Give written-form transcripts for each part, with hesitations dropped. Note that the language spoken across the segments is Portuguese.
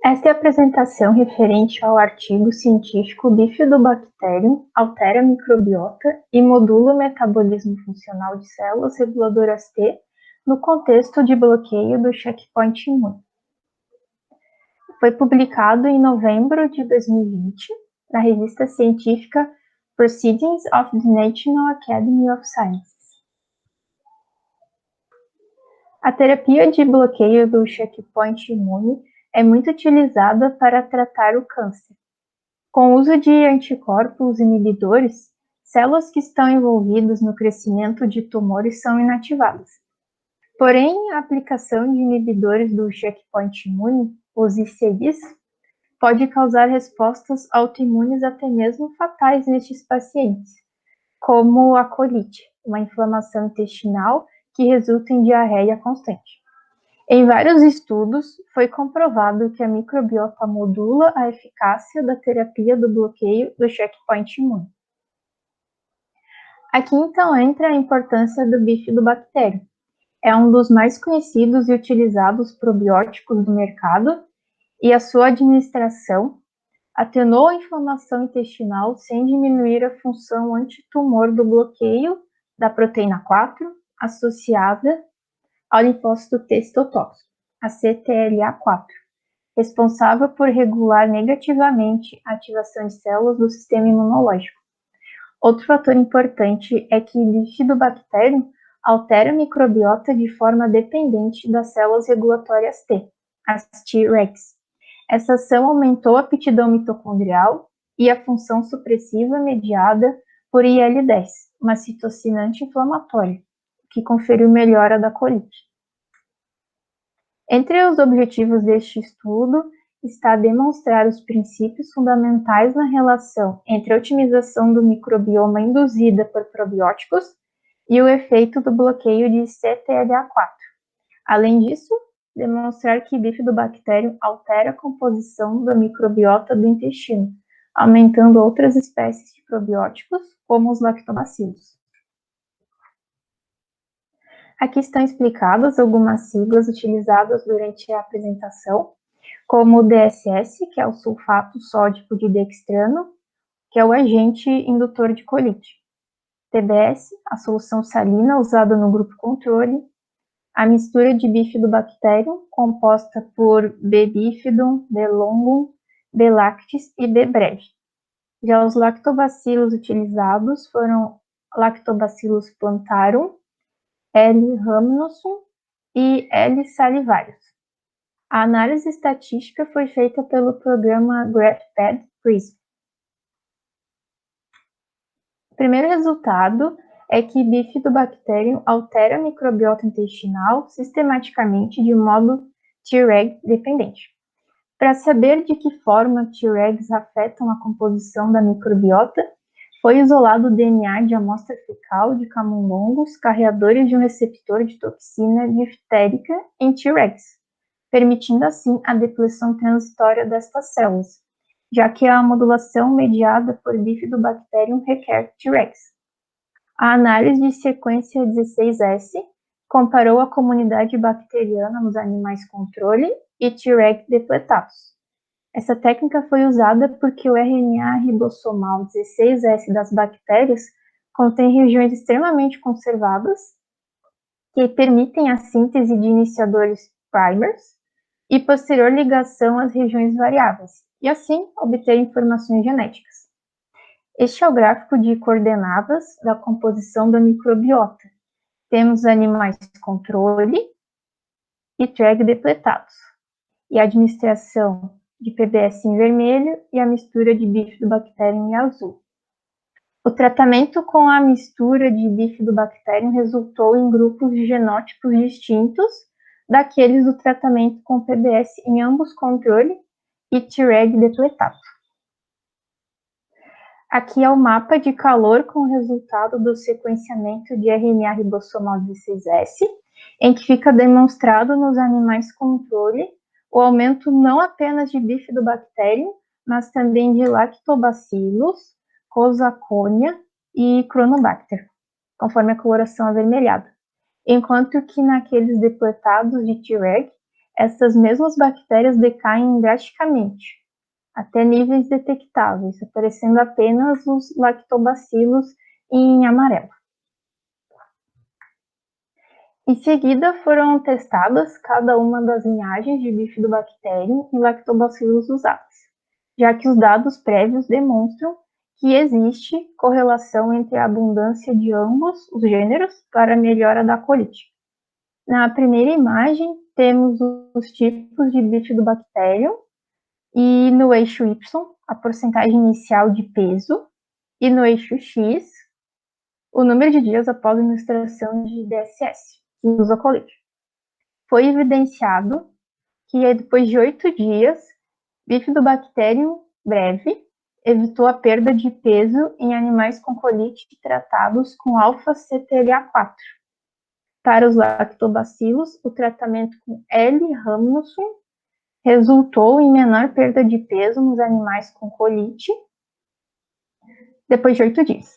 Esta é a apresentação referente ao artigo científico Bifidobacterium altera a microbiota e modula o metabolismo funcional de células reguladoras T no contexto de bloqueio do checkpoint imune. Foi publicado em novembro de 2020 na revista científica Proceedings of the National Academy of Sciences. A terapia de bloqueio do checkpoint imune é muito utilizada para tratar o câncer. Com o uso de anticorpos inibidores, células que estão envolvidas no crescimento de tumores são inativadas. Porém, a aplicação de inibidores do checkpoint imune, os ICIs, pode causar respostas autoimunes até mesmo fatais nestes pacientes, como a colite, uma inflamação intestinal que resulta em diarreia constante. Em vários estudos, foi comprovado que a microbiota modula a eficácia da terapia do bloqueio do checkpoint imune. Aqui então entra a importância do bifidobactério. É um dos mais conhecidos e utilizados probióticos do mercado e a sua administração atenuou a inflamação intestinal sem diminuir a função antitumor do bloqueio da proteína 4 associada ao linfócito T citotóxico, a CTLA4, responsável por regular negativamente a ativação de células do sistema imunológico. Outro fator importante é que o bifidobacterium altera a microbiota de forma dependente das células regulatórias T, as Tregs. Essa ação aumentou a aptidão mitocondrial e a função supressiva mediada por IL-10, uma citocina anti-inflamatória, que conferiu melhora da colite. Entre os objetivos deste estudo está demonstrar os princípios fundamentais na relação entre a otimização do microbioma induzida por probióticos e o efeito do bloqueio de CTLA4. Além disso, demonstrar que bifidobacterium altera a composição da microbiota do intestino, aumentando outras espécies de probióticos, como os lactobacilos. Aqui estão explicadas algumas siglas utilizadas durante a apresentação, como o DSS, que é o sulfato sódico de dextrano, que é o agente indutor de colite. TBS, a solução salina usada no grupo controle. A mistura de bifidobacterium, composta por B. bifidum, B. longum, B. lactis e B. breve. Já os lactobacilos utilizados foram Lactobacillus plantarum, L. rhamnosus e L. salivarius. A análise estatística foi feita pelo programa GraphPad PRISM. O primeiro resultado é que bifidobacterium altera a microbiota intestinal sistematicamente de modo Treg dependente. Para saber de que forma Tregs afetam a composição da microbiota, foi isolado o DNA de amostra fecal de camundongos carreadores de um receptor de toxina diftérica em Tregs, permitindo assim a depleção transitória destas células, já que a modulação mediada por bifidobacterium requer Tregs. A análise de sequência 16S comparou a comunidade bacteriana nos animais controle e Treg depletados. Essa técnica foi usada porque o RNA ribossomal 16S das bactérias contém regiões extremamente conservadas que permitem a síntese de iniciadores primers e posterior ligação às regiões variáveis, e assim obter informações genéticas. Este é o gráfico de coordenadas da composição da microbiota. Temos animais controle e Treg depletados, e a administração de PBS em vermelho e a mistura de bifidobacterium em azul. O tratamento com a mistura de bifidobacterium resultou em grupos de genótipos distintos daqueles do tratamento com PBS em ambos controle e Treg depletado. Aqui é o mapa de calor com o resultado do sequenciamento de RNA ribossomal 16S, em que fica demonstrado nos animais controle o aumento não apenas de bifidobacterium, mas também de lactobacillus, cosaconia e cronobacter, conforme a coloração avermelhada. Enquanto que naqueles depletados de Treg, essas mesmas bactérias decaem drasticamente, até níveis detectáveis, aparecendo apenas os lactobacilos em amarelo. Em seguida, foram testadas cada uma das linhagens de Bifidobacterium e lactobacilos usadas, já que os dados prévios demonstram que existe correlação entre a abundância de ambos os gêneros para a melhora da colite. Na primeira imagem, temos os tipos de Bifidobacterium e no eixo Y, a porcentagem inicial de peso, e no eixo X, o número de dias após a administração de DSS, que usa colite. Foi evidenciado que depois de 8 dias, Bifidobacterium breve evitou a perda de peso em animais com colite tratados com alfa-CTLA4. Para os lactobacilos, o tratamento com L-Rhamnosus resultou em menor perda de peso nos animais com colite depois de 8 dias.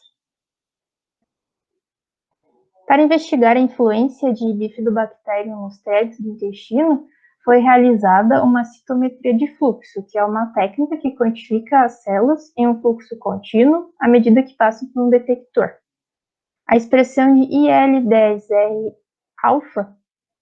Para investigar a influência de Bifidobacterium nos threads do intestino, foi realizada uma citometria de fluxo, que é uma técnica que quantifica as células em um fluxo contínuo à medida que passam por um detector. A expressão de IL-10R-alfa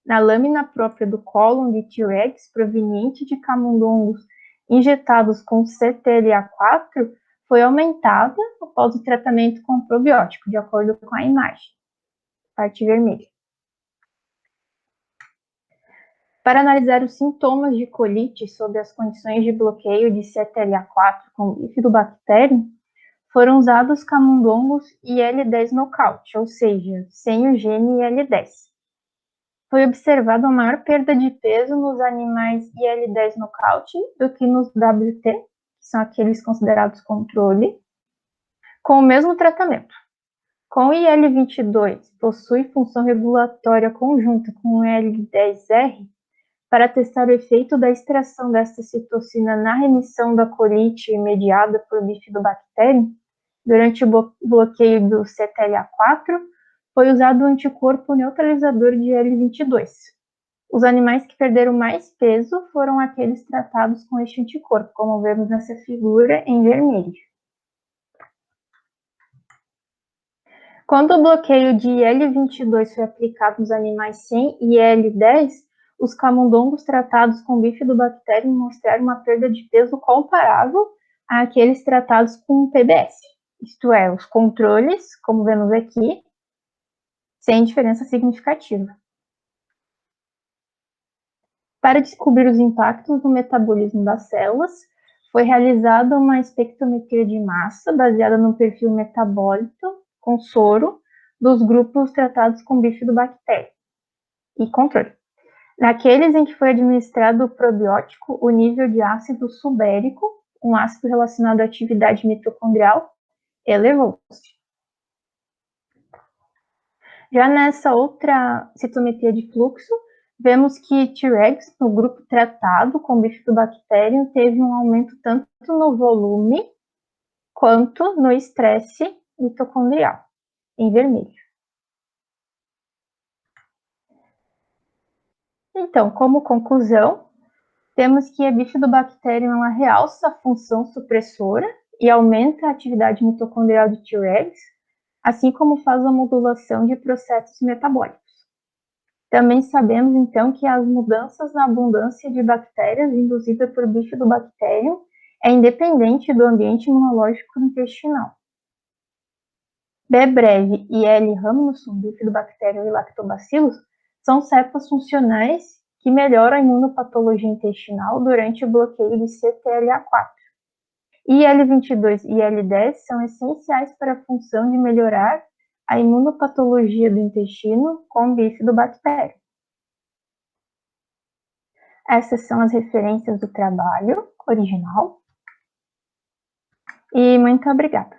na lâmina própria do cólon de T-rex proveniente de camundongos injetados com CTLA4 foi aumentada após o tratamento com probiótico, de acordo com a imagem, parte vermelha. Para analisar os sintomas de colite sob as condições de bloqueio de CTLA4 com Bifidobacterium, foram usados camundongos IL-10 knockout, ou seja, sem o gene IL-10. Foi observada uma maior perda de peso nos animais IL-10 knockout do que nos WT, que são aqueles considerados controle, com o mesmo tratamento. Com o IL-22 possui função regulatória conjunta com o IL-10R, para testar o efeito da extração desta citocina na remissão da colite mediada por Bifidobacterium, durante o bloqueio do CTLA4, foi usado o anticorpo neutralizador de IL-22. Os animais que perderam mais peso foram aqueles tratados com este anticorpo, como vemos nessa figura em vermelho. Quando o bloqueio de IL-22 foi aplicado nos animais sem IL-10, os camundongos tratados com Bifidobacterium mostraram uma perda de peso comparável àqueles tratados com PBS, isto é, os controles, como vemos aqui, sem diferença significativa. Para descobrir os impactos no metabolismo das células, foi realizada uma espectrometria de massa baseada no perfil metabólito com soro dos grupos tratados com Bifidobacterium e controle. Naqueles em que foi administrado o probiótico, o nível de ácido subérico, um ácido relacionado à atividade mitocondrial, elevou-se. Já nessa outra citometria de fluxo, vemos que T-rex, no grupo tratado com Bifidobacterium, teve um aumento tanto no volume quanto no estresse mitocondrial, em vermelho. Então, como conclusão, temos que a Bifidobacterium ela realça a função supressora e aumenta a atividade mitocondrial de T-rex, assim como faz a modulação de processos metabólicos. Também sabemos, então, que as mudanças na abundância de bactérias induzida por Bifidobacterium é independente do ambiente imunológico intestinal. B. breve e L. rhamnosus, Bifidobacterium e lactobacilos, são cepas funcionais que melhoram a imunopatologia intestinal durante o bloqueio de CTLA4. IL-22 e IL-10 são essenciais para a função de melhorar a imunopatologia do intestino com Bifidobacterium. Essas são as referências do trabalho original. E muito obrigada.